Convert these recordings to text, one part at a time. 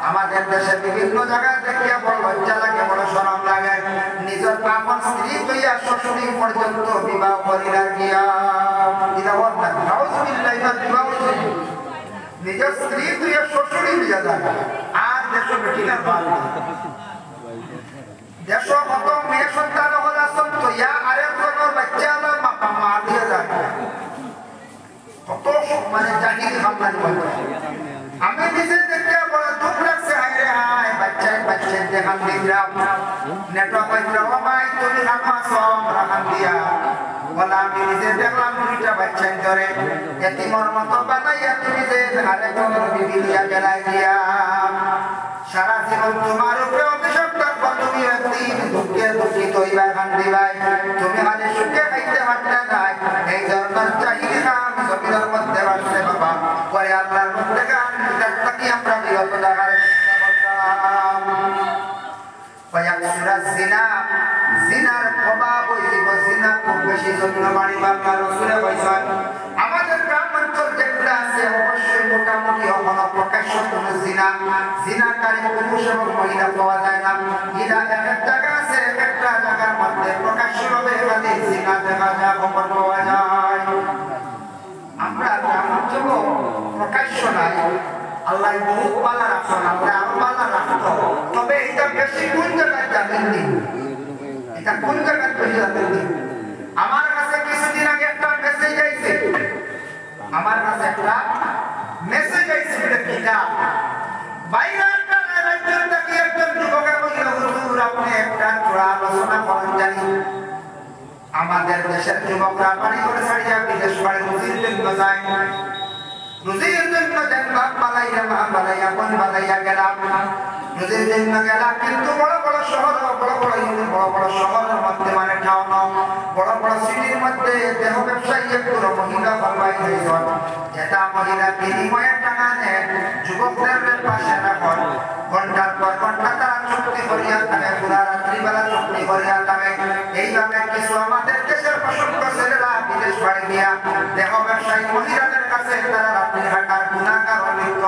আমাদের দেশে বিভিন্ন জায়গায় দেখিয়া বড় লজ্জা লাগে, বড় শরম লাগে। নিজের আপন স্ত্রী হইয়া শ্বশুরি পর্যন্ত বিবাহ করিলা গিয়া নিজের স্ত্রী হইয়া শ্বশুরি হইয়া যায়। আর দেশ বেটিরা ভালো দেশ কত মেয়ে সন্তান হল সন্তুয়া আরেকজনের বাচ্চা মা দিয়ে যায়। কত মানে জাহির খানদানি বলতে আমি নিজে দেখে বড় দুঃখ লাগছে। হায় হায় বাচ্চায় দেখান দিলাম নেটওয়ার্ক পাইলাম ভাই তুমি রাখা সব রাখান দিয়া বলা আমি নিজে দেখলাম দুইটা বাচ্চাই ধরে এতিমর মতো বানাইয়া তুমি যে আরেকজনের বিবি দিয়া গেলাই দিয়া সারা জীবন তোমার উপরে অভিশাপ থাকবো। তুমি একদিন দুঃখিত হইবা কান্দি ভাই, তুমি আজ সুখে খাইতে পারতে নাই। এই ধরনের চাহিদা নাম জমিনের মধ্যে বাড়ছে বাবা পরে আল্লাহর মধ্যে গান কি আমরা বিগত দেখার জিনার প্রভাব হইব। জিনা খুব বেশি জন্য বাড়ি বাংলা রসুলে বৈশাখ আমাদের গ্রাম অঞ্চল যেগুলো আছে অবশ্যই মোটামুটি অহন প্রকাশ্য কোন জিনাকারী পুরুষ এবং মহিলা পাওয়া যায় না। এরা এক এক জায়গা আছে, এক একটা জায়গার মধ্যে প্রকাশ্যভাবে এখানে জিনা দেখা যায়, খবর পাওয়া যায়। আমরা গ্রাম অঞ্চল প্রকাশ্য নাই, আল্লাহ বহুত পালা রাখছেন, আমরা আরো পালা রাখতো। তবে এটা বেশি কোন জায়গায় জানেন নি? এটা কোন জায়গায় বেশি জানেন নি? আমার কাছে কিছুদিন আগে একটা মেসেজ আইছে, আমার কাছে একটা মেসেজ আইছে এটা কিটা বাইরে একটা রাজ্যের থেকে একজন যুবকের বলল হুজুর আপনি একটা জোড়া আলোচনা করেন জানি আমাদের দেশের যুবকরা বাড়ি করে ছাড়িয়া বিদেশ বাড়ি রুজির জন্য যায়। রুজির জন্য দেন বাপ বালাইয়া মা বালাইয়া বোন বালাইয়া গেলাম রুজির জন্য গেলাম, কিন্তু বড় বড় শহর বড় বড় শহরের মধ্যে মানে টাউন বড় বড় সিটির মধ্যে দেহ ব্যবসায়ী একটু মহিলা বালবাই হয়েছে, যেটা মহিলা বিনিময়ের টাকা নেন যুবকদের পাশে রাখেন। ঘন্টার পর ঘন্টা তারা চুক্তি করিয়া থাকে, পুরা রাত্রিবেলা চুক্তি করিয়া থাকে। এইভাবে কিছু আমাদের দেশের অসংখ্য ছেলেরা বিদেশ বাড়ি গিয়া দেহ ব্যবসায়ী মহিলাদের কাছে তারা রাত্রি হাঁটার গুণাগার অভিজ্ঞ।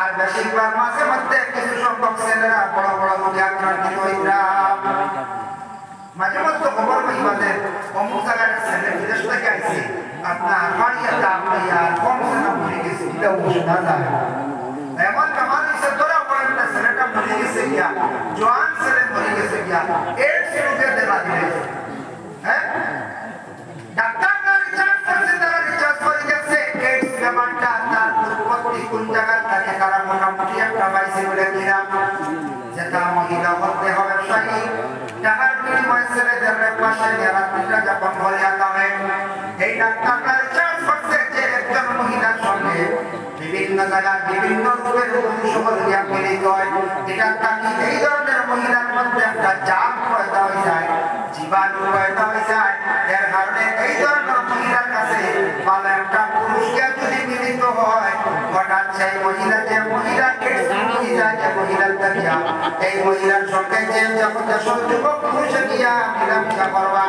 আর বেশিরভাগ মাঝে মধ্যে কিছু সংখ্যক ছেলেরা বড় বড় রোগে আক্রান্ত হইরা মাঝে মধ্যে খবর পাইবাদের অমুক জায়গার ছেলে বিদেশ থেকে আইছে আপনার বাড়িয়াতে আপনি আর কম সেনা মরে গেছে, এটা অবশ্য না যায়। এমন কামাল হিসেবে ধরা পড়েন না ছেলেটা মরে গেছে গিয়া, জোয়ান ছেলে মরে গেছে গিয়া এইডস রোগে দেখা দিয়েছে। হ্যাঁ ডাক্তাররা রিসার্চ করছে, তারা রিসার্চ করে গেছে এইডস ব্যাপারটা তার উৎপত্তি কোন জায়গা থেকে তারা মোটামুটি একটা পাইছে বলে কিনা, যেটা মহিলা হতে হবে ব্যবসায়ী টাকার বিনিময়ে ছেলেদের পাশে রাত্রিটা যাপন করিয়া থাকে। এই ডাক্তাররা রিসার্চ করছে যে একজন মহিলার সঙ্গে বিভিন্ন জায়গার বিভিন্ন রোগের সমস্যা মিলিত হয়। এটা থাকি এই ধরনের মহিলার মধ্যে একটা জাম পয়দা হয়ে যায়, জীবাণু পয়দা হয়ে যায়। এর কারণে এই ধরনের মহিলার কাছে ভালো একটা পুরুষকে যদি মিলিত হয় হঠাৎ সেই মহিলা যে মহিলাকে মহিলার দেখিয়া এই মহিলার সঙ্গে যে যখন দেশের যুবক পুরুষে গিয়া মিলামিশা করবা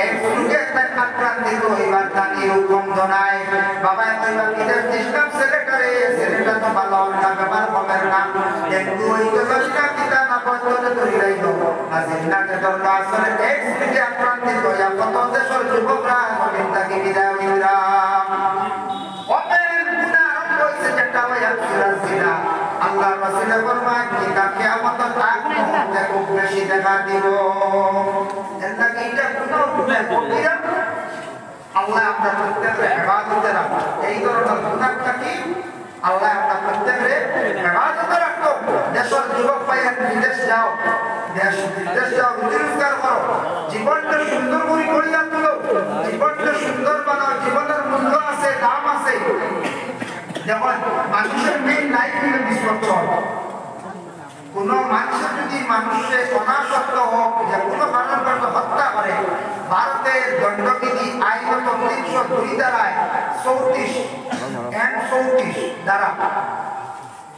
এই পুরুষকে আক্রান্তিত হইবার তা নিরুপম জনায়। বাবা কইবা বিদেশ ইসলাম ছেলেটারে ছেলেটা তো ভালো না ব্যাপার হবে না, কিন্তু ওই দশটা কিতা না পর্যন্ত ধরে রাখলো আজিনাকে ধরলো আসলে এক পুরুষে আক্রান্তিত হইয়া কত দেশের যুবকরা গোবিন্দাকে বিদায় হইরা অপেন গুনাহ আরম্ভ হইছে যেটা হইয়া সুরাজিনা। আল্লাহ রাসূলের ফরমান কি কিয়ামত তাক মুহূর্তে খুব বেশি দেখা দিব। এটা কি এটা গুনাহ কবিরা আল্লাহ আপনার প্রত্যেকের ইবাদতে রাখো। এই ধরনের গুনাহটা কি আল্লাহ আপনার প্রত্যেকের ইবাদতে রাখো। দেশের যুবক ভাইরা বিদেশ যাও, বিদেশ যাও, রুজি রোজগার করো, জীবনটা সুন্দর করে করিয়া তুলো, জীবনটা সুন্দর বানাও। জীবনের মূল্য আছে, দাম আছে। যেমন মানুষের মেইন লাইফ হলো 20 বছর। কোন মানুষের যদি মানুষের অনাসক্ত হোক যে কোনো কারণবশত হত্যা করে, ভারতের দণ্ডবিধি আইনত 302 ধারায় 34 ধারা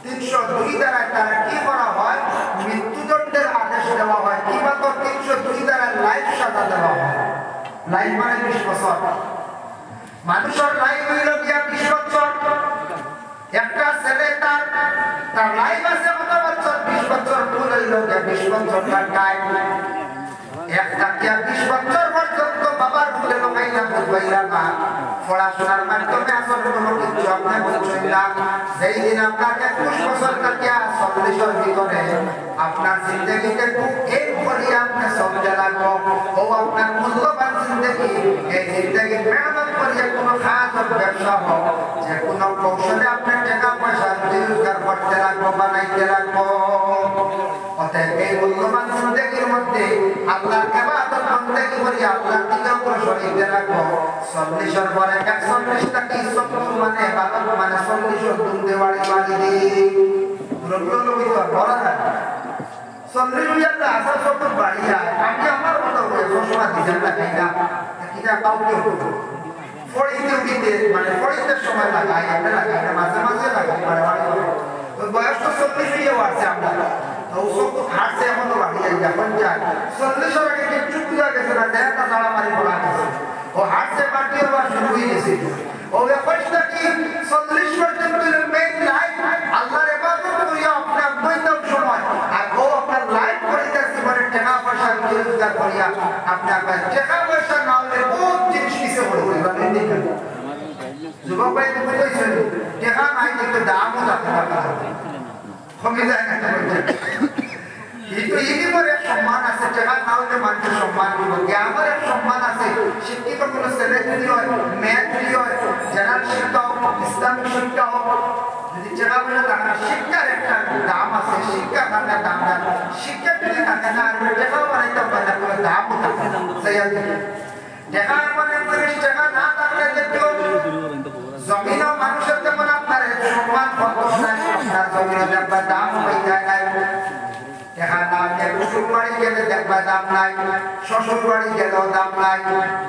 302 ধারায় তারা কি করা হয়, মৃত্যুদণ্ডের আদেশ দেওয়া হয়, কিংবা 302 ধারায় লাইফ সাজা দেওয়া হয়। লাইফ মানে 20 বছর। মানুষের লাইফ হইল গিয়া 20 বছর। একটা ছেলে তার লাইফ আছে কত বছর বছর ভুল হইল 20 বছর কাটায় একটা 20 বছর পর্যন্ত বাবার ভুলে লগাইলা বুঝবাইলা না পড়াশোনার মাধ্যমে আসল কোনো কিছু আপনি বুঝছেন না সেই দিন আপনার 21 বছর কাটিয়া 40 ভিতরে আপনার জিন্দগিতে খুব এই করিয়া আপনি সমঝা লাগবো ও আপনার মূল্যবান জিন্দগি এই জিন্দগি মেহনত করিয়া কোনো খাস ব্যবসা হোক যে কোনো কৌশলে আপনার টাকা পয়সা রোজগার করতে লাগবো বানাইতে লাগবো অতএব এই মূল্যবান জিন্দগির মধ্যে আল্লাহর ইবাদত বন্দেগি করিয়া আল্লাহর দিকে অগ্রসর হইতে লাগবো 40 পরে 41টা কি সত্তর মানে বালক মানে 40 দুন্দে বাড়ি বাড়ি দিয়ে রোগলোকিত বড় না 40 ইয়াটা আসা সত্তর বাড়ি যায় আমি আমার মতো করে সসমা দিছেন না খাইনা কিটা কাউকে ফড়িতে উঠিতে মানে ফড়িতে সময় লাগাই আমরা লাগাই না মাঝে মাঝে লাগাই বাড়ি বাড়ি ওই বয়স তো 40 হয়ে আসছে আমরা তো সব হাঁটছে এখনো বাড়ি যায় যখন যায় 40 এর আগে কিছু বুঝা গেছে না দেহটা সারা মারি পড়া গেছে ও হাঁটছে পার্টি আবার শুরু হয়ে গেছে ও ব্যাপারটা কি 40 পর্যন্ত মেইন লাইফ আল্লাহর ইবাদত করিয়া আপনার বৈতক সময় আর ও আপনার লাইফ করিতেছে মানে টাকা পয়সা রোজগার করিয়া আপনার টাকা পয়সা না হলে বহুত জিনিস পিছে পড়বে মানে দেখেন যুবক ভাই তুমি কইছেন টাকা নাই কিন্তু দামও রাখতে পারবে কমে যায় না ইতিমধ্যে সম্মান আছে টাকা না হলে মানুষের সম্মান দিব জ্ঞানের এক সম্মান আছে শিক্ষিত কোনো সেলিব্রিটি হয় মেয়াদি হয় জেনারেল শিক্ষা হোক ইসলামিক শিক্ষা হোক যদি টাকা পয়সা থাকে না শিক্ষার একটা দাম আছে শিক্ষা থাকলে দাম না শিক্ষা যদি থাকে না আর টাকাও বানাইতে পারে না কোনো দামও থাকে না সেই আর টাকা এমন এক জিনিস টাকা না থাকলে দেখতে জমিনও মানুষের যেমন আপনার সম্মান কত নাই আপনার জমিনও দেখবার দাম হয়ে যায় নাই দেখা না শ্বশুর বাড়ি গেলে দেখবা দাম নাই শ্বশুর বাড়ি গেলেও দাম নাই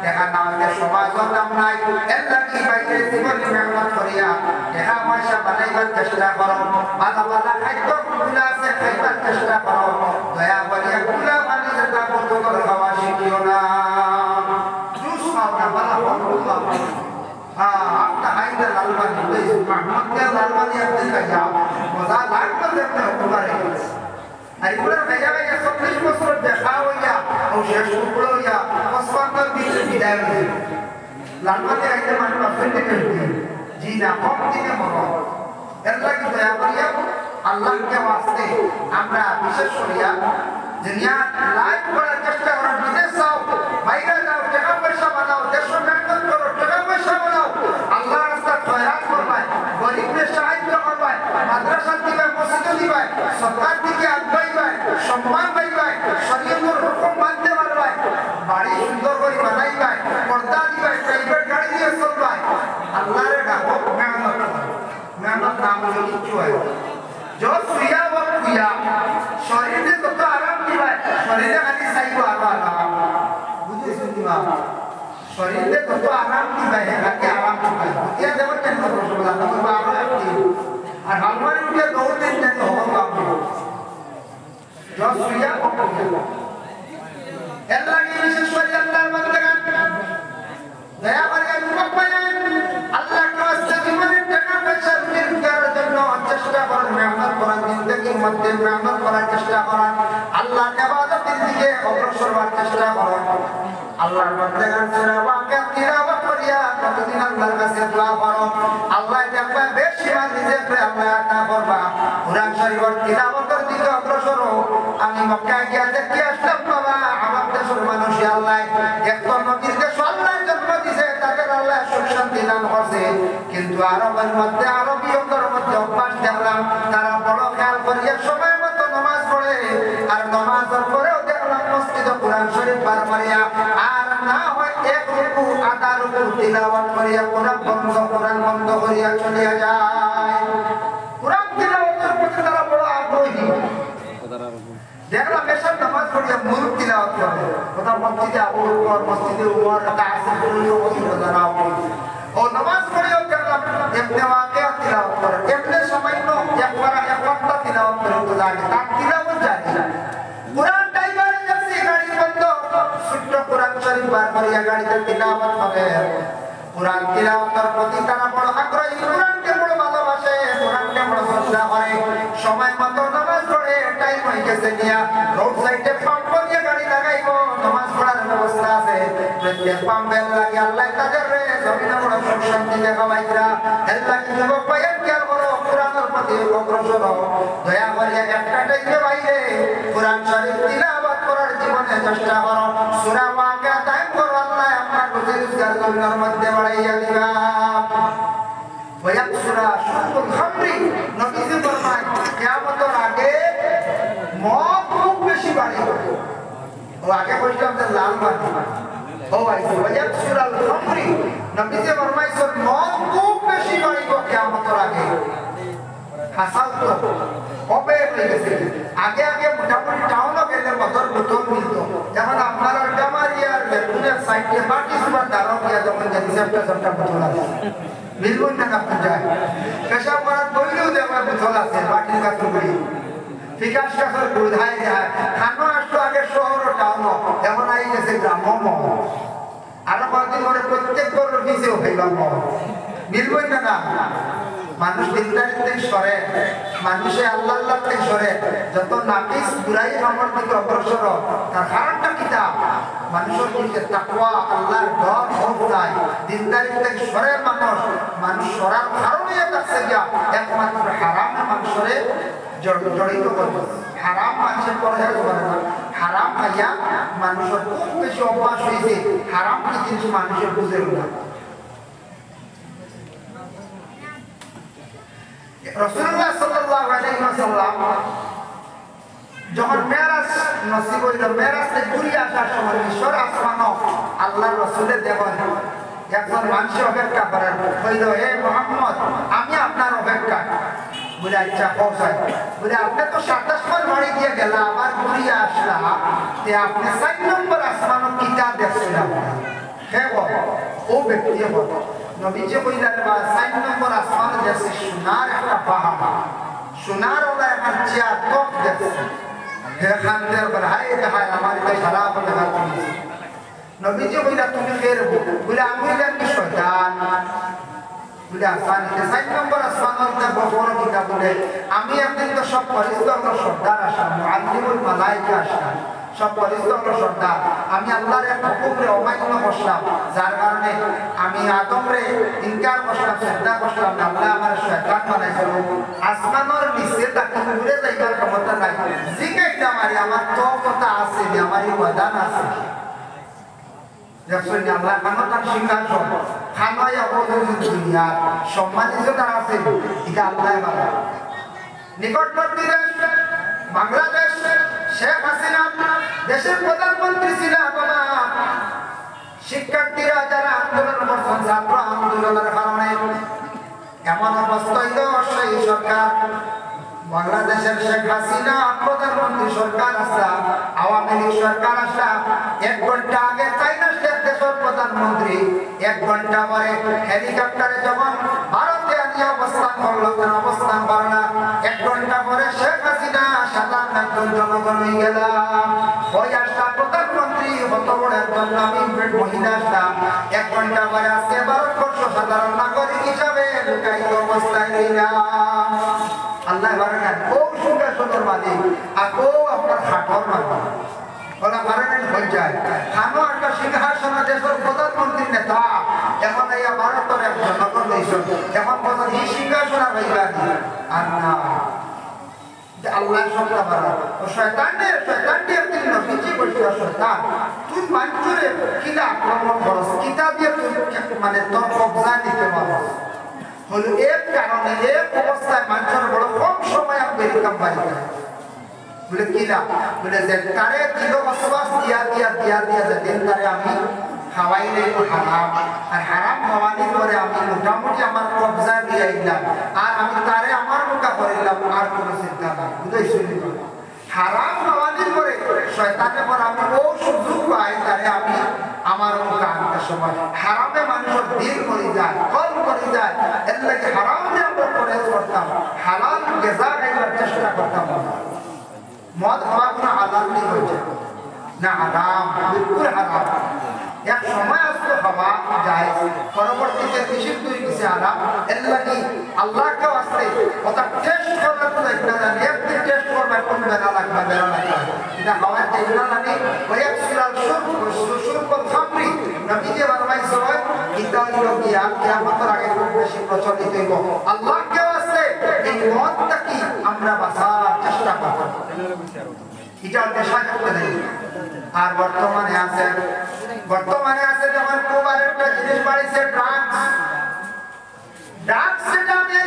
দেখা না সমাজও দাম নাই এর লাগি বাইরে জীবনে মেহনত করিয়া দেখা পয়সা বানাইবার চেষ্টা করো ভালো ভালো খাদ্য গুলা আছে খাইবার চেষ্টা করো দয়া করিয়া গুলা বানিয়ে যেটা বন্ধ করে খাওয়া শিখিও না জুস খাও না ভালো খাও आपका हाइड लालबानी महमूद के लालबानी अपने का जाओ मजा लाख पर देखते हो तुम्हारे আর এগুলো ভেজা ভেজা 40 বছর দেখা হইয়া ও শেষ টুকরো হইয়া অস্পন্দর দিকে বিদায় হইয়া লালমাতে আইতে মানুষ আসলে কেটে জি না কম দিনে মনো এর লাগি দয়া করিয়া আল্লাহকে ওয়াস্তে আমরা বিশেষ করিয়া দুনিয়া লাইফ করার চেষ্টা করা বিদেশ যাও বাইরে যাও টাকা পয়সা বানাও দেশ মেহনত করো টাকা পয়সা বানাও আল্লাহর রাস্তায় খয়রাত করবাই গরিবদের সাহায্য করবাই মাদ্রাসা দিবে মসজিদ দিবে সরকার দিকে আগাইবাই সম্মান পাইবাই শরীয়তের হুকুম মানতে পারবাই বাড়ি সুন্দর করে বানাইবাই পর্দা দিবাই প্রাইভেট গাড়ি দিয়ে চলবাই আল্লাহর ডাকো মেহনত মেহনত নাম হলো কিছু হয় जो सुया व कुया शरीर ने तो आराम दिवाय शरीर ने खाली सही को आराम बुझे सुनी बात शरीर ने तो आराम दिवाय खाली आराम दिवाय ये जब तक तो बोला तो बाप लगती और हमारे उनके 2 दिन तक हो बाप जो सुया व कुया अल्लाह की विशेष अल्लाह बंदगान दया करिए युवक भाई अल्लाह के वास्ते জীবনের টাকা পয়সা রোজগার জন্য চেষ্টা করেন মেহনত করেন জিন্দেগির মধ্যে মেহনত করার চেষ্টা করেন আল্লাহর ইবাদতের দিকে অগ্রসর হওয়ার চেষ্টা করেন আল্লাহর বান্দাগণ সূরা ওয়াকিয়া তিলাওয়াত করিয়া প্রতিদিন আল্লাহর কাছে দোয়া করো আল্লাহ দেখবে বেশি নিজে করে আল্লাহ আতা করবা কুরআন শরীফের তিলাওয়াতের দিকে অগ্রসর হও আমি মক্কা গিয়ে দেখি আসলাম বাবা আমার দেশের মানুষ আল্লাহ একটো নবীর দেশ আল্লাহ জন্ম দিয়েছে তাকে আল্লাহ সুখ শান্তি দান করছে কিন্তু আরবের মধ্যে আরবীয়দের মধ্যে অভ্যাস দেখলাম তারা বড় খেয়াল করিয়া সময় মতো নামাজ পড়ে আর নামাজের পরেও দেখলাম মসজিদে কুরআন শরীফ বার করিয়া আর না হয় এক রুকু আধা রুকু তিলাওয়াত করিয়া কোরআন বন্ধ করিয়া চলে যায় কোরআন তিলাওয়াতের প্রতি তারা বড় আগ্রহী দেখলাম এসব নামাজ পড়িয়া মুরুদ তিলাওয়াত করে কোথাও মসজিদে আবু বকর মসজিদে উমর কাসিম পুরো মসজিদে দাঁড়াও ও নামাজ পড়িও দেখলাম ইবনে ওয়াকিয়া তিলাওয়াত করে এমনি সামান্য একবার একটা তিলাওয়াত করে তো জানি তার তিলাওয়াত জানি কুরআন টাইবারে যাচ্ছে গাড়ি বন্ধ ছোট্ট কুরআন শরীফ বার করিয়া গাড়িতে তিলাওয়াত হবে কুরআন তিলাওয়াতের প্রতি তারা বড় আগ্রহী কুরআনকে বড় ভালোবাসে কুরআনকে বড় শ্রদ্ধা করে সময় মতো নামাজ পড়ে গেছে নিয়া রোড সাইডে পাম্প দিয়ে গাড়ি লাগাইবো নামাজ পড়ার ব্যবস্থা আছে প্রত্যেক পাম্পের লাগে আল্লাহ তাদের রে জমিনে বড় সুখ শান্তি দেখাবাইরা আল্লাহ কি যুবক ভাইয়ের খেয়াল করো কোরআনের প্রতি অগ্রসর দয়া করে একটা টাইমে বাইরে কোরআন শরীফ তিলাওয়াত করার জীবনে চেষ্টা করো সূরা ওয়াকিয়া টাইম করো আল্লাহ আপনার রুজি রোজগার জমিনের মধ্যে বাড়াইয়া দিবা ওয়াকসুরা শুরবুল খামরি নবীজি ফরমায় কিয়ামতের আগে মদ খুব বেশি বাড়বে ও আগে কইলাম যে লাল বাড়বে ও ভাই ওয়াকসুরাল খামরি নবীজি ফরমায় মদ খুব বেশি বাড়বে কিয়ামতের আগে হাসাল তো হবে হয়েছে আগে আগে মোটামুটি টাউনও গেলে মদর বোতল মিলত যখন আপনারা ডামারিয়ার বেতুনের সাইডে বাকি সুবার দাঁড়াও গিয়া যখন জানি সবটা বোতল আছে মিলবন না আপনি যায় পেশাব করার বইলেও দেখবেন বোতল আছে বাটির কাছে করি বিকাশ কাছের বোঝাই যায় খানো আসতো আগে শহর ও টাউন এমন আই গেছে গ্রাম আরো কয়েকদিন পরে প্রত্যেক গরুর পিছিয়েও খাইলাম মিলবন না মানুষ দিনদারিতে সরে মানুষে আল্লাহ আল্লাহ থেকে সরে যত নাফিস বুরাই আমার দিকে অগ্রসর তার কারণটা কিতা মানুষের দিকে তাকওয়া আল্লাহর ডর ভয় নাই দিনদারিতে সরে মানুষ সরার কারণে আছে গিয়া একমাত্র হারাম মানুষরে জড়িত করবে হারাম মানুষের পরহেজ করে না হারাম খাইয়া মানুষের খুব বেশি অভ্যাস হয়েছে হারাম কি জিনিস মানুষের বুঝে না রাসূলুল্লাহ সাল্লাল্লাহু আলাইহি ওয়াসাল্লাম যখন মেরাজ নসিব হইল মেরাজ থেকে ঘুরে আসার সময় ঈশ্বর আসমানও আল্লাহর রাসূলের দেওয়া একজন মানুষ অপেক্ষা করেন কইল হে মুহাম্মদ আমি আপনার অপেক্ষা বলে আচ্ছা পৌঁছাই বলে আপনি তো 27 বার বাড়ি দিয়ে গেলা আবার ঘুরে আসলা তে আপনি 4 নম্বর আসমানও কিতাব দেখছিলাম হে ও ব্যক্তি বল নবীজি কইলেন বা 4 নম্বর আসমান দেখছে সোনার একটা পাহাড় সোনার ওলা একটা চেয়ার টপ দেখছে হে খানদের বড়াই দেখায় আমার কাছে খারাপ লাগা তুমি নবীজি কইলা তুমি ফের বলে আমি হইলাম কি শয়তান বলে আসমান 4 নম্বর আসমানের বড় কিতাব বলে আমি একদিন তো সব পরিস্থিতির সর্দার আসলাম মুআল্লিমুল মালায়েকা আসলাম সব পরিস্থিতির সর্দার আমি আল্লাহর এক হুকুমে অমান্য করলাম যার কারণে আমি আদমরে ইনকার করলাম শ্রদ্ধা করলাম আল্লাহ আমার শয়তান বানাইছিল আসমানের নিচে তাকে ঘুরে যাইবার ক্ষমতা নাই জিগাইতাম আমার তো কথা আছে আমার ওয়াদান আছে দেখছেন আল্লাহ খানতার সিংহাসন খানায় অবদূত দুনিয়া সম্মানিত তার আছে এটা আল্লাহ বাবা নিকটবর্তী দেশ বাংলাদেশ শেখ হাসিনা দেশের প্রধানমন্ত্রী ছিলেন বাবা শিক্ষার্থীরা যারা আন্দোলন করছেন ছাত্র আন্দোলনের কারণে এমন অবস্থা হইল সেই সরকার বাংলাদেশের শেখ হাসিনা প্রধানমন্ত্রী সরকার আসা আওয়ামী লীগ সরকার আসা 1 ঘন্টা আগে তাই না দেশের প্রধানমন্ত্রী 1 ঘন্টা পরে হেলিকপ্টারে যখন ভারতে আনি অবস্থান করলো অবস্থান করলা 1 ঘন্টা পরে শেখ হাসিনা সাধারণ একজন জনগণ হয়ে গেলাম ওই আসা প্রধানমন্ত্রী হত বড় একজন আমি মহিলা আসলাম 1 ঘন্টা পরে আজকে ভারতবর্ষ সাধারণ নাগরিক হিসাবে লুকায়িত অবস্থায় রইলাম আল্লাহ বারাকাত ও সিংহাসনের মালিক আর ও আপনার হাটর মালিক ওরা বারাকাত হয়ে যায় খানো একটা সিংহাসন দেশের প্রধানমন্ত্রী নেতা এখন এই ভারতের এক জনগণ হয়েছেন এখন বলেন এই সিংহাসন আর হইবানি আর না আল্লাহ সবটা বাড়া ও শয়তানের একদিন নবীজি বলছিল শয়তান তুই মানুষের কিনা আক্রমণ করস কিতাব দিয়ে তুই মানে তোর কবজা নিতে পারস হলো এক কারণে এক অবস্থায় মানুষের বড় কম সময় আমি বেরিকাম পারি বলে কিনা বলে যে তারে দিল বসবাস দিয়া যেদিন তারে আমি খাওয়াইলে হারাম আর হারাম খাওয়ানির পরে আমি মোটামুটি আমার কবজা দিয়ে আইলাম আর আমি তারে আমার মুখা করিলাম আর কোনো চিন্তা নাই বুঝেছি হারাম খাওয়ানির পরে শয়তানের পর আমি ও সুযোগ পাই তারে আমি আমার মুখা আনতে সময় হারামে মানুষের দিল করে যায় কল করে যায় এর লাগে হারামে আমরা পরেজ করতাম হালাল গেজা খাইবার চেষ্টা করতাম মদ খাওয়া কোনো হালাল নেই হয়েছে না হারাম বিলকুল হারাম এক সময় আসতো খাওয়া যায় পরবর্তীতে নিষিদ্ধ হয়ে গেছে হারাম এর লাগে আল্লাহকে আসতে ওটা টেস্ট করবে তো একটা জানি একদিন টেস্ট করবে কোন বেলা লাগবে বেলা এটা খাওয়ার চাইলা লাগে ওই সুরাল সুরকল খামরি নবী যে বারবাই সবাই এটা হলো গিয়া কিয়ামতের আগে খুব বেশি প্রচলিত হইব আল্লাহ কে আছে এই মতটা কি আমরা বাঁচার চেষ্টা করব এটা দেশা করতে দেই আর বর্তমানে আছে যেমন কোবার একটা জিনিস বাড়িছে ড্রাগস সেটা আমি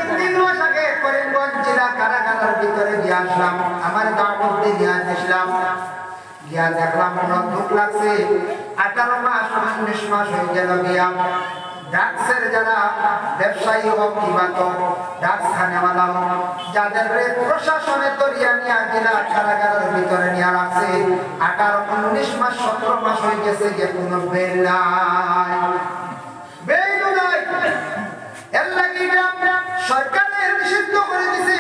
3 মাস আগে করিমগঞ্জ জেলা কারাগারের ভিতরে গিয়ে আসলাম আমার দাওয়াত দিয়ে আসলাম গিয়া দেখলাম মন দুঃখ লাগছে 18 মাস 19 মাস হয়ে গেল গিয়া ড্রাগসের যারা ব্যবসায়ী হোক কিংবা তো ড্রাগস খানেওয়ালা যাদের প্রশাসনে তরিয়া নিয়ে জেলা কারাগারের ভিতরে নিয়ে রাখছে 18 19 মাস 17 মাস হয়ে গেছে যে কোনো বেল নাই এর লাগি সরকারে নিষিদ্ধ করে দিছে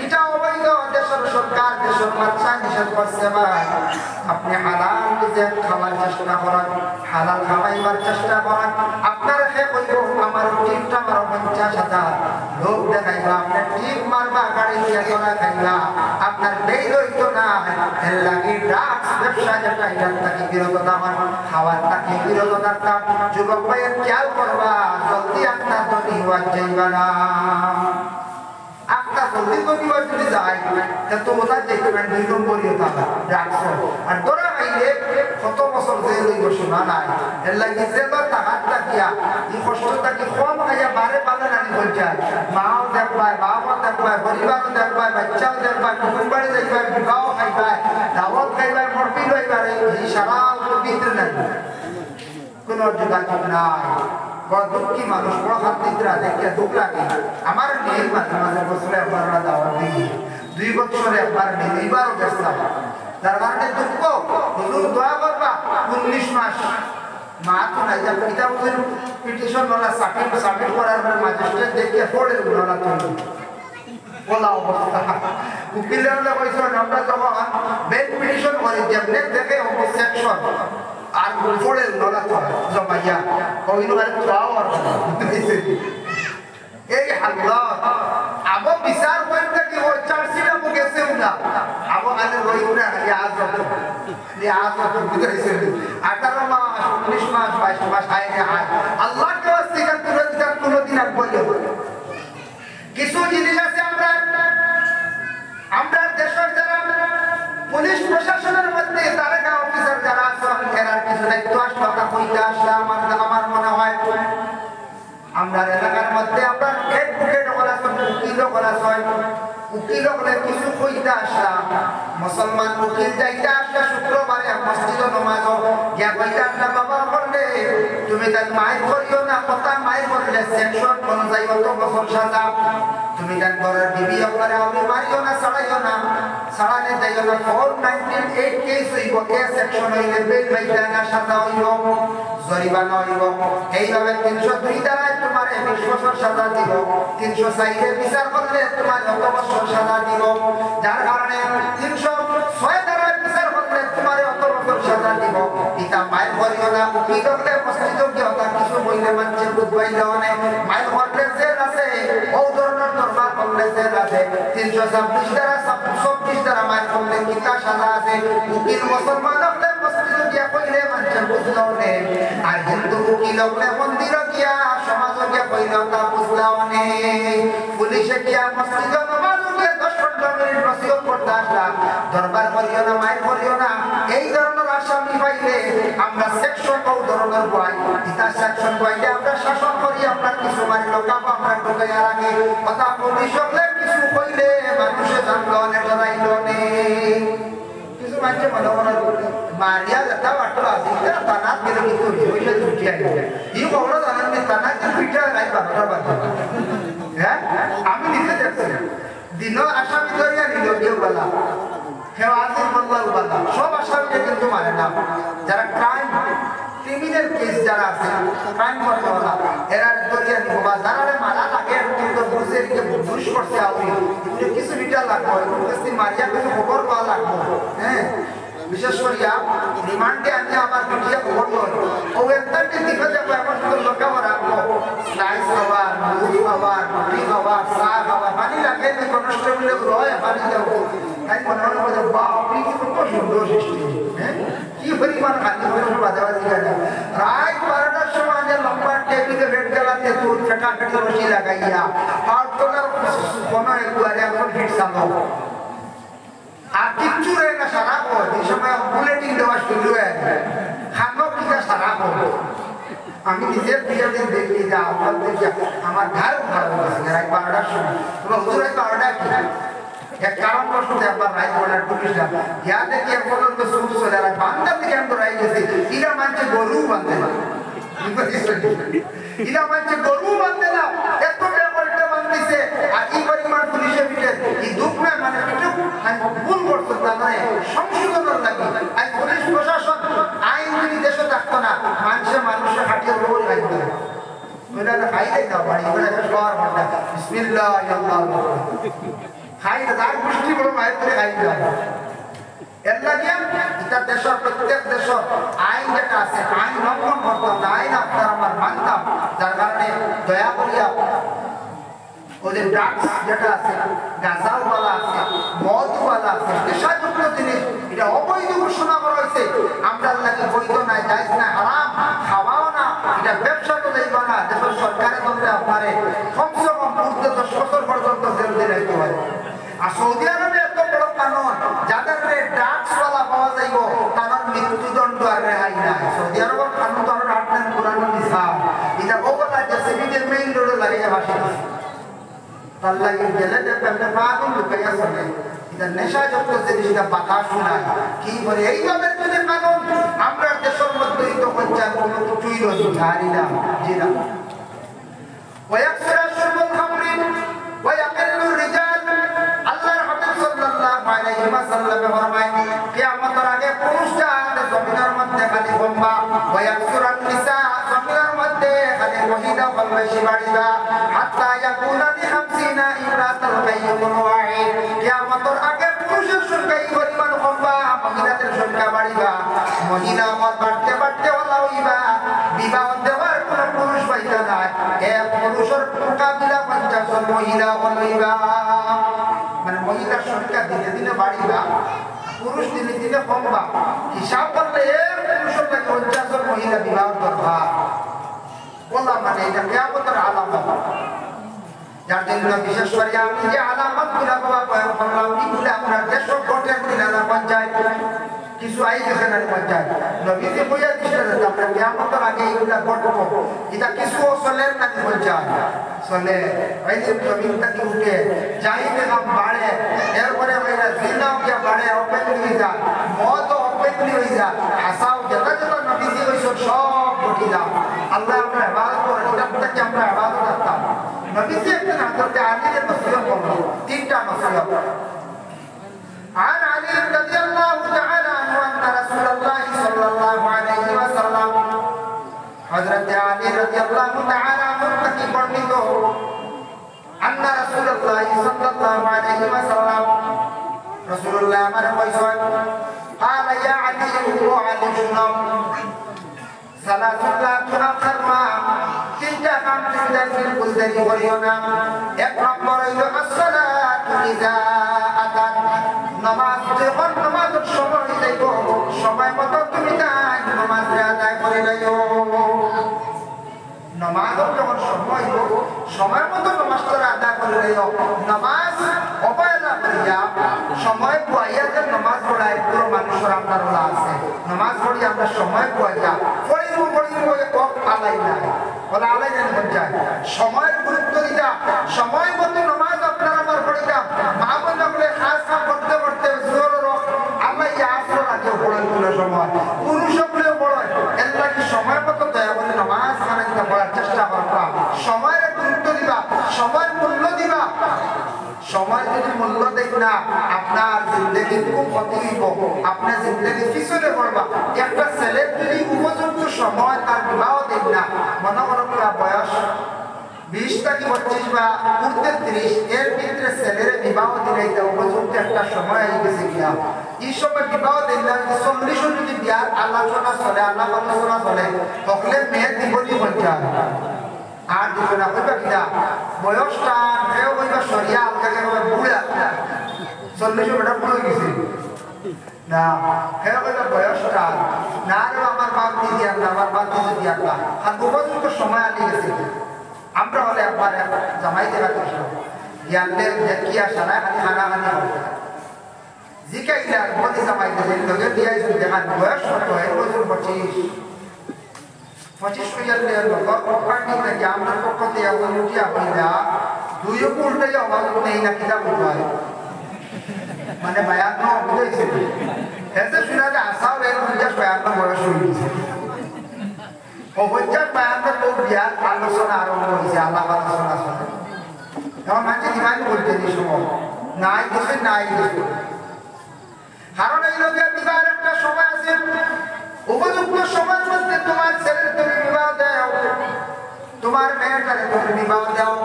এটা অবৈধ দেশের সরকার দেশের বাচ্চা নিষেধ করছে ভাই আপনি হালাল যে খাওয়ার চেষ্টা করেন হালাল খাওয়াইবার চেষ্টা করেন আপনার হে কইব আমার টিপটা আমার 50,000 লোক দেখাইবা আপনি টিপ মারবা গাড়ি দিয়ে তোলা খাইলা আপনার বেই লইতো না এর লাগি ড্রাগস ব্যবসা যেটা এটা থেকে বিরত থাকুন খাওয়ার থেকে বিরত থাকতাম যুবক ভাইয়ের খেয়াল করবা জলদি আপনার ধনী হওয়া যাইবা না আপনার জলদি ধনী হওয়া যদি যায় তো ওটা দেখবেন 2 নম্বরই হতা ড্রাগস আর ধরা খাইলে কত বছর জেল হইব শোনা নাই এর লাগি জেলত টাকাটা দিয়া এই কষ্টটা কি কম খাইয়া বারে বারে নানি পঞ্চায়েত মাও দেখবাই বাবাও দেখবাই পরিবারও দেখবাই বাচ্চাও দেখবাই কুকুর বাড়ি দেখবাই বিবাহ খাইবাই দাওয়াত খাইবাই মরপিল হইবার এই সারা ভিতরে নাই কোনো যোগাযোগ নাই বড় দুঃখী মানুষ বড় হাত নিদ্রা দেখে দুঃখ লাগে আমার মেয়ের মাঝে মাঝে বছরে একবার দাওয়াত দিই 2 বছরে একবার মেয়ে এইবারও গেছিলাম তার কারণে দুঃখ হুজুর দোয়া করবা 19 মাস মা তো নাই যা কিতাব পিটিশন ওলা সাবমিট করার পর ম্যাজিস্ট্রেট দেখে পড়ে ওলা তো বলা অবস্থা উকিলের লোক কইছো আমরা যখন বেল পিটিশন করি যেমনে দেখে সেকশন আর পড়ে ওলা তো জমাইয়া কইনো আর চাও আর এই হালত আবো বিচার করতে কি ওই চার্জশিটটা মু গেছে না আবো আলে রইনা আজ বুঝাইছে 18 মাস 19 মাস 22 মাস আইনে আয় আল্লাহ কে ওয়াস্তে কান কোনদিন আর বলে কিছু জিনিস আছে আমরা দেশের যারা পুলিশ প্রশাসনের মধ্যে তারা অফিসার যারা আছেন এরা কিছু দায়িত্ব আসলে কইতে আসলে আমার মনে হয় আমরা এলাকার মধ্যে আমরা এডভোকেট করা উকিল করা উকিল হলে কিছু কইতে আসলাম মুসলমান উকিল যাইতে আসলে শুক্রবারে মসজিদ নমাজ গিয়া কইতে আসলাম বাবা বললে তুমি তার মায়ের করিও না কথা মায়ের বললে সেকশন অনুযায়ী অত বছর সাজা তুমি তার ঘরের বিবি আপনারে আমি মারিও না ছাড়াইও না ছাড়ানে যাইও না 498 কেস হইব এ সেকশন হইলে বেল বাইতে না সাজা হইব জরিমানা হইব এইভাবে 302 দ্বারায় তোমার 20 বছর সাজা দিব 304 এর বিচার করলে তোমার কত বছর সাজা দিব যার কারণে 306 দ্বারায় বিচার করলে তোমার কত বছর সাজা দিব এটা মাইল করিও না উকিল করলে মসজিদ গিয়ে ওটা কিছু বইলে মানছে বুঝবাইলে অনেক মাইল করলে জেল আছে ও ধরনের দরবার করলে জেল আছে 326 দ্বারা 26 দ্বারা মাইল করলে কিতা সাজা আছে উকিল মুসলমান হলে মসজিদ গিয়ে কইলে মানছে বুঝলো নে আর হিন্দু উকিল হলে মন্দির গিয়া সমাজ গিয়া কইলে তা বুঝলাও নে পুলিশে গিয়া মসজিদ নামাজ গিয়ে 10-15 মিনিট নসিহত করতে আসলা দরবার করিও না মাইল করিও না এই ধরনের আসামি পাইলে আমরা সেকশন ও ধরনের বই ইতা সেকশন বইলে আমরা শাসন করি আমরা কিছু মারি লোকাপ আমরা ঢুকাইয়া রাখি কথা পুলিশ হলে কিছু কইলে মানুষে জানলো নে ডরাইলো নে কিছু মানুষে মনে মারিয়া যেটা বাটো আছে এটা তানাত গেলে কিন্তু হইলে ছুটি আই এই বড় জানেন নি তানাত পিঠা রাই বারোটা বাজে হ্যাঁ আমি নিজে দেখছি দিন আসামি ধরিয়া নিল কেউ বলা হেওয়াজের বদলাল বলা সব আসামিকে কিন্তু মানে না যারা ক্রিমিনাল কেস যারা আছে ক্রাইম করতেওয়ালা এরা ধরিয়া নিব বা যারা মারা লাগে কিন্তু বুঝে যে দুষ করছে আপনি কিছু লিটার লাগবে কিছু মারিয়া কিছু খবর পাওয়া লাগবে হ্যাঁ বিশেষ করিয়া রিমান্ডে আনি আমার দুটিয়া খবর লয় ও একটাকে দিকে যাবো এখন শুধু লোকাও রাখবো স্লাইস খাবার মুড়ি খাবার রুটি খাবার চা খাবার পানি লাগে না কনস্টেবল রয় পানি যাবো তাই মনে মনে বলে বা আপনি কি করছো বৃষ্টি হ্যাঁ কি পরিমাণ খালি বছর বাজাবাজি করে রাত 12টার সময় যে লম্বা টেবিলে বেড গেলাতে দুধ ফেটাফেটি রশি লাগাইয়া আর তোলার কোনো একবারে এখন হিট চালো আর কিচ্ছু রয়ে না সারা পর এই সময় বুলেটিন দেওয়া শুরু হয়ে খানো কিনা সারা পর আমি নিজের দিন দেখি যে আপনার দেখি আমার ঘর ভালো আছে রাত 12টার সময় তোমরা হুজুর রাত 12টা কি এক কারণ বসতে একবার রাত 12টা ঢুকিলাম ইয়া দেখি এক পর্যন্ত সুর চলে আর বান্দার দিকে আমি রাই গেছি ইরা মানছে গরু বাঁধে না ইরা মানছে গরু বাঁধে না এত ব্যাপারটা বাঁধতেছে আর এই পরিমাণ পুলিশের ভিতরে এই দুঃখ না মানে ভুল করছে তা নয় সংশোধনের লাগে আজ পুলিশ প্রশাসন আইন যদি দেশে থাকতো না মানুষের হাটিয়ে রোল লাগবে ওইটা খাই দেয় না বাড়ি ওইটা শহর মাঠা বিসমিল্লাহ আল্লাহ খাই তার গোষ্ঠী বড় মায়ের করে খাই দেয় এর লাগে এটা দেশের প্রত্যেক দেশের আইন যেটা আছে আইন লঙ্ঘন করতাম না আইন আপনার আমার মানতাম যার কারণে দয়া করিয়া ওদের ড্রাগস যেটা আছে গাঁজাওয়ালা আছে মদওয়ালা আছে নেশাযুক্ত জিনিস এটা অবৈধ ঘোষণা করা হয়েছে আমরা আল্লাহকে বৈধ নাই জায়েজ না হারাম খাওয়াও না এটা ব্যবসা তো যাইব না দেশের সরকারের মধ্যে আপনারে কমসে কম 10 বছর পর্যন্ত জেল দিয়ে রাখতে পারে আর সৌদি আরবে এত বড় কানুন যাদের ড্রাগসওয়ালা পাওয়া যাইব তাদের মৃত্যুদণ্ড আর রেহাই নাই সৌদি আরবের কানুন তো আমরা আপনার পুরানো মিসাল এটা ওগুলা যে সিভিলের মেইন রোডে লাগিয়ে বাসি আল্লাহ গেলে দেখবেন পাগল লুকাইয়া চলে এটা নেশাযুক্ত জিনিসটা বাতাস শোনায় কি বলে এইভাবে যদি কানুন আমরা দেশের মধ্যে তো পঞ্চায়েত কোনো কিছুই রয়েছে হারি না জিরা ওয়াকসরা শুরবুল খামরি ওয়ায়াকিলু রিজাল আল্লাহর হাবিব সাল্লাল্লাহু আলাইহি ওয়াসাল্লাম ফরমায় কিয়ামতের আগে পুরুষরা জমিনের মধ্যে খালি বম্বা ওয়াকসুরান নিসা জমিনের মধ্যে খালি মহিলা বেশি বাড়িবা হাত্তা ইয়াকুনা লিখামসিনা ইমরাতুল কাইয়ুমুল ওয়াহিদ কিয়ামতের আগে পুরুষের সংখ্যা এই পরিমাণ কমবা মহিলাদের সংখ্যা বাড়িবা মহিলা মত বাড়তে বাড়তে ওলা হইবা বিবাহ দেওয়ার কোনো পুরুষ পাইতা নাই এক পুরুষের মোকাবিলা 50 জন মহিলা হইবা মানে মহিলার সংখ্যা দিনে দিনে বাড়িবা পুরুষ দিনে দিনে কমবা হিসাব করলে এক পুরুষের লাগে 50 জন মহিলা বিবাহ দরকার বলা মানে এটা কিয়ামতের আলামত যার জন্য বিশেষ করে আমি যে আলামত গুলা বললাম এগুলো আমরা দেশ ঘটে না পঞ্চায়েত কিছু আই গেছে না পঞ্চায়েত নবীতে বইয়া দিচ্ছে আমরা কিয়ামতের আগে এগুলা ঘটবো এটা কিছু চলে না পঞ্চায়েত চলে এই যে জমিনটা কি উঠে যাই বেগম বাড়ে এরপরে মেয়েরা জিনাও কে বাড়ে ওপেন হয়ে যায় মদ ওপেন হয়ে যায় হাসাও যেটা যেটা নবীতে হয়েছে সব ঘটি দাও আল্লাহ আমরা ইবাদত করে এটাকে আমরা ইবাদত করতাম নবীজি একদিন হযরত আলীর নসিহত করলো তিনটা নসিহত عن علي رضي الله تعالى عنه أن رسول الله صلى الله عليه وسلم حضرت علي رضي الله تعالى عنه की वर्णित أن رسول الله صلى الله عليه وسلم رسول الله हमारे पैसा قال يا علي علي सुनो সালাতুল্লাহ তুনাফরমা তিনটা কাম তিনটা বিলকুল দেরি করিও না এক নম্বর হইলো আসসালাতু ইযা আযান নামাজ যখন নামাজের সময় যাইব সময় মতো তুমি তাই নামাজ আদায় করে লইও নামাজের যখন সময় হইব সময় মতো নামাজটা আদায় করে লইও নামাজ অবহেলা করিয়া সময় পাইয়া যে নামাজ পড়ায় পুরো মানুষের আপনার আছে নামাজ পড়ি আমরা সময় পাইয়া সময়ের গুরুত্ব দিতা সময় মতো নামাজ আপনার আমার পড়িতা মা বোন বলে খাস কাম করতে করতে আল্লাহ আসর লাগে পড়ার কোনো সময় পুরুষ বলে বড় এর লাগে সময় মতো দয়া বলে নামাজ খানা দিতে পড়ার চেষ্টা করবা সময়ের গুরুত্ব দিবা সময়ের মূল্য দিবা সময় যদি মূল্য দেখ না আপনার জিন্দগি খুব ক্ষতি হইব আপনার জিন্দগি পিছনে পড়বা একটা ছেলে যদি উপযুক্ত সময় তার বিবাহ দেখ না মনে করো বয়স 20 থেকে 25 বা 30 এর ভিতরে ছেলের বিবাহ দিলে উপযুক্ত একটা সময় হয়ে গেছে গিয়া এই সময় বিবাহ দিলে 40 যদি বিয়ার আলোচনা চলে আলোচনা চলে তখন মেয়ে দিব আর দিবে না কইবা কিনা বয়সটা কেউ কইবা সরিয়া আলগা কেউ বুড়া 40 বেটা বুড়ো গেছে না হেরা কইলা বয়সটা না রে আমার বাপ দিদি আল্লাহ আমার বাপ দিদি আল্লাহ আর উপযুক্ত সময় আনি গেছে আমরা হলে একবার জামাই দেখা কৃষ্ণ ইয়ালে দেখি আসা না খানা খানি হবে জিকাইলা বদি জামাই দেন লগে দিয়াই দেখান বয়স কত হয় বছর 25 হইয়ালে লোক পার্টি থেকে আমরা পক্ষ থেকে উঠিয়া হইলা দুইও উল্টাই আওয়াজ নেই না কিতা বলবাই মানে বায়াত ন বুঝাইছে এতে শুনা যে আসাও এর পঞ্চাশ বায়াত বয়স হয়ে গেছে অবজ্জার বায়াতের লোক বিয়ার আলোচনা আরম্ভ হয়েছে আল্লাহ আলোচনা শুনে এখন মানুষ দিমান বলতে এই সময় নাই কিছু নাই কিছু কারণ এই লোকের বিবাহের একটা সময় আছে উপযুক্ত সময়ের মধ্যে তোমার ছেলের তুমি বিবাহ দাও তোমার মেয়েটারে তুমি বিবাহ দাও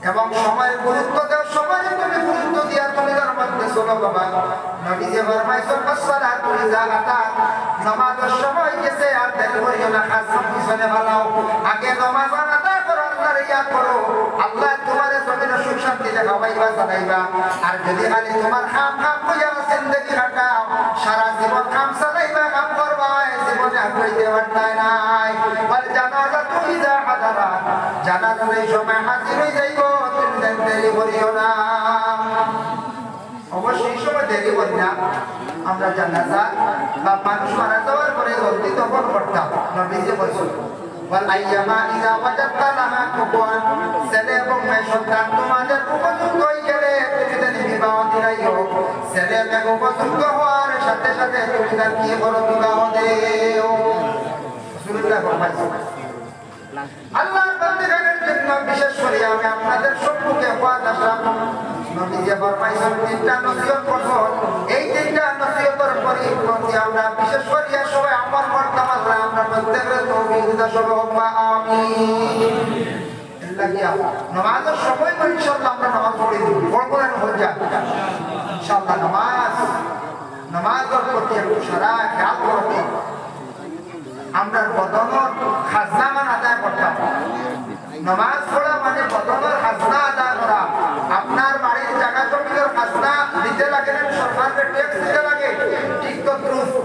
এবং সময়ের গুরুত্ব দাও সময় তুমি গুরুত্ব দিয়া তুমি তার মধ্যে চলো বাবা নবী যে ফরমাইছেন আসসালাতু ইযা আতাত নামাজের সময় গেছে আর দেরি করিও না খাস পিছনে ভালাও আগে নামাজ আদা করো আল্লাহর ইয়াদ করো আল্লাহ তোমারে জমিনে সুখ শান্তি দেখাইবা জানাইবা আর যদি খালি তোমার খাম কইয়া জিন্দেগি কাটাও সারা জীবন খাম চালাইবা কাম করবা জীবনে আগাইতে পারতাই নাই বল জানাজাতু ইযা হাদারাত জানাজার সময় হাজির হয়ে যাইবো দেরি করিও না অবশ্যই সময় দেরি করি না আমরা জানাজা বা মানুষ মারা যাওয়ার পরে জলদি তখন করতাম নবীজি বলছেন বল আইয়ামা ইযা ওয়াজাদতা লাহা কুফুয়ান ছেলে এবং মেয়ে সন্তান তোমাদের উপযুক্ত হয়ে গেলে তুমি তাদের বিবাহ দিলাইও ছেলে মেয়ে উপযুক্ত হওয়ার সাথে সাথে তুমি তার কি করো বিবাহ দেও রাসূলুল্লাহ ফরমাইছেন আল্লাহর বান্দাদের জন্য বিশেষ করে আমি আপনাদের সম্মুখে ওয়াজ আসলাম নবীজি ফরমাইছেন তিনটা নসিহত করছেন এই তিনটা নসিহতের পরিপন্থী আমরা বিশেষ করে সবাই আমল করতাম আল্লাহ আমরা প্রত্যেকের তৌফিক দান করুন আমিন লাগিয়া নামাজের সময় তো ইনশাআল্লাহ আমরা নামাজ পড়ে দিব পড়বেন হয়ে যায় ইনশাআল্লাহ নামাজের প্রতি একটু সারা খেয়াল করুন আমরা বদনের খাজনা মান আদায় করতাম নামাজ পড়া মানে বদনের খাজনা আদায় করা আপনার বাড়ির জায়গা জমির খাজনা দিতে লাগে না সরকারকে ট্যাক্স দিতে লাগে ঠিক তো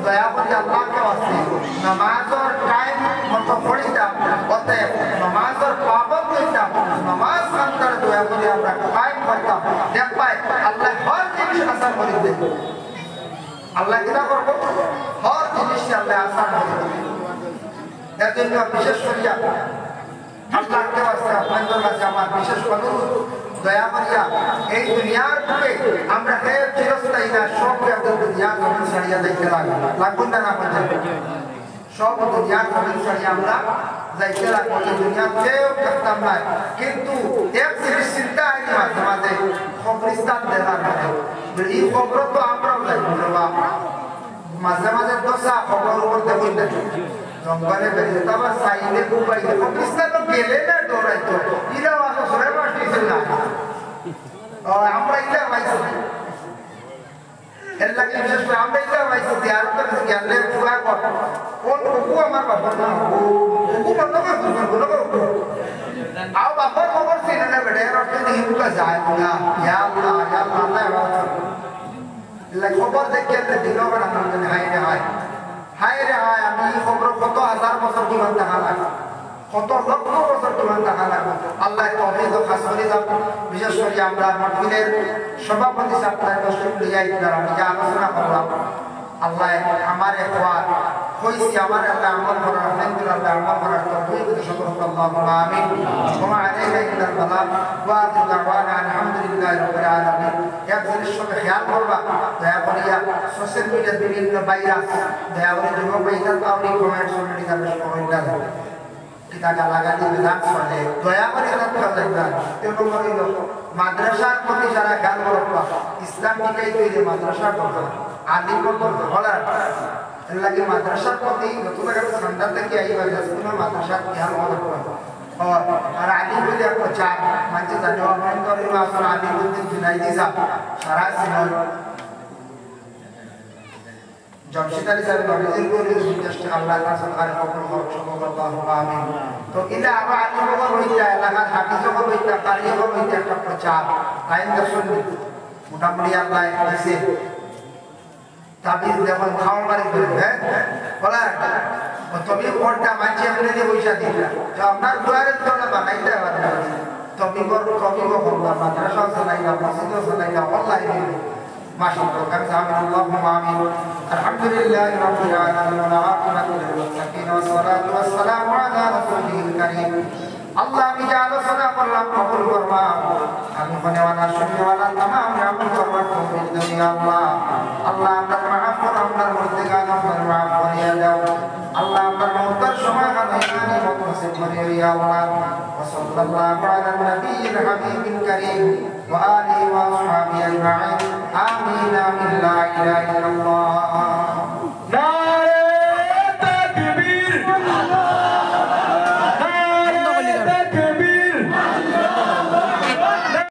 দয়া করে আল্লাহকে আছে নামাজের টাইম মতো পড়িতাম অতএব নামাজের পাবন্দ হইতাম নামাজ কান্তার দয়া করে আমরা কায়েম করতাম দেখবাই আল্লাহ হর জিনিস আসান করে দেবে আল্লাহ কিনা করবো হর জিনিস আল্লাহ আসান করে দেবে এর জন্য বিশেষ করিয়া আল্লাহকে বাস্তে আপনাদের কাছে আমার বিশেষ অনুরোধ দয়া করিয়া এই দুনিয়ার বুকে আমরা চিরস্থায়ী না সব দুনিয়ার জমিন ছাড়িয়া দেখতে লাগবেন না বলছেন সব দুনিয়ার জমিন ছাড়িয়া আমরা যাইতে লাগবো এই দুনিয়াতেও থাকতাম না কিন্তু এক জিনিস চিন্তা আইনি মাঝে মাঝে কবরিস্তান দেখার মধ্যে এই খবর তো আমরাও যাইব মাঝে মাঝে দশা খবর উপর দেখুন না জঙ্গলে বেরিয়ে আবার সাইডে কুপাই কবরিস্তানও গেলে না দৌড়াইতো এরাও আসো সরে বাসিয়েছিল না আমরা এটা পাইছি এর লাগে বিশেষ করে আমরা এটা পাইছি আর গেলে পুরা কর কোন কুকু আমার বাবার না কুকু বন্ধ করে আও বাবার খবর ছিল না বেড়ে রক্ত দিয়ে মুখে যায় না ইয়া আল্লাহ খবর দেখে দিল না আমাদের হায় রে হায় আমি খবর কত হাজার বছর কিমান দেখা লাগে কত লক্ষ বছর কিমান দেখা লাগে আল্লাহ তৌফিক ও খাস করে দাও বিশেষ করে আমরা মাহফিলের সভাপতি সাহেব দর্শক লিয়াই আমি যে আলোচনা করলাম আল্লাহ আমার একবার হইছি আমার আল্লাহ আমল করার আলহামদুলিল্লাহ আমল করার তৌফিক দান করুন আল্লাহুম্মা আমিন ওয়া আলাইকা ইল্লাল বালাগ ওয়া দাওয়ানা আলহামদুলিল্লাহি রাব্বিল আলামিন এক জিনিস সঙ্গে খেয়াল করবা দয়া করিয়া সোশ্যাল মিডিয়ার বিভিন্ন ভাইরাস দয়া করে যুবক ভাইরা আপনি কমেন্ট করে দিবেন কমেন্ট দেন kita galagani bilang soleh daya করে রাখতে লাগবেন তিন নম্বর হলো মাদ্রাসার প্রতি যারা খেয়াল করবা ইসলাম শিখাই তৈরি মাদ্রাসার কথা আলিম করতে বলা এর লাগে মাদ্রাসার প্রতি নতুন একটা ঠান্ডা থেকে আইবা যাচ্ছে মাদ্রাসার খেয়াল করবা আর আলিম বলে একটা চাপ মানছে জানো আমরা করে আসলে আলিম বলতে জুনাইদি সাহেব সারা সিনল জমশেদ আলী সাহেব নবীজির করে সুন্দর আল্লাহ তাআলা সরকার কবুল করুন সুবহানাল্লাহু আমিন তো ইলা আরো আলিম বল হইতা এলাকার হাফিজ বল হইতা কারি বল হইতা একটা প্রচার আইন দর্শন মোটামুটি আল্লাহ দিয়েছে তাবিজ যেমন খাওয়ার বাড়ি করবে বলা তুমি কোনটা মানছি আপনি যে পয়সা দিলা তো আপনার দুয়ারের জন্য বানাইতে হবে তুমি করবা মাদ্রাসা চালাইলা মসজিদ চালাইলা অনলাইনে মাশাআল্লাহ কামসাল্লাহু আমিন আলহামদুলিল্লাহি রাব্বিল আলামিন ওয়া আকিবাতু লিল মুত্তাকিন ওয়া সলাতু ওয়াস সালামু আলা রাসূলিল কারীম আল্লাহ আমি যে আলোচনা করলাম কবুল করবা আমি বনেওয়ালা শুননেওয়ালা तमाम আমল করবার তৌফিক দিও আল্লাহ আল্লাহ আপনার মাফ করো আপনার মুর্তিগান আপনার মাফ করিয়া দাও আল্লাহ আপনার মওতার সময় গানে মত নসিব করিও ইয়া আল্লাহ ওয়া সাল্লাল্লাহু আলা নবিয়িল হাবিবিল কারীম ওয়া আলিহি ওয়া আসহাবিহি আজমাইন আমিন আমিন লা ইলাহা ইল্লাল্লাহ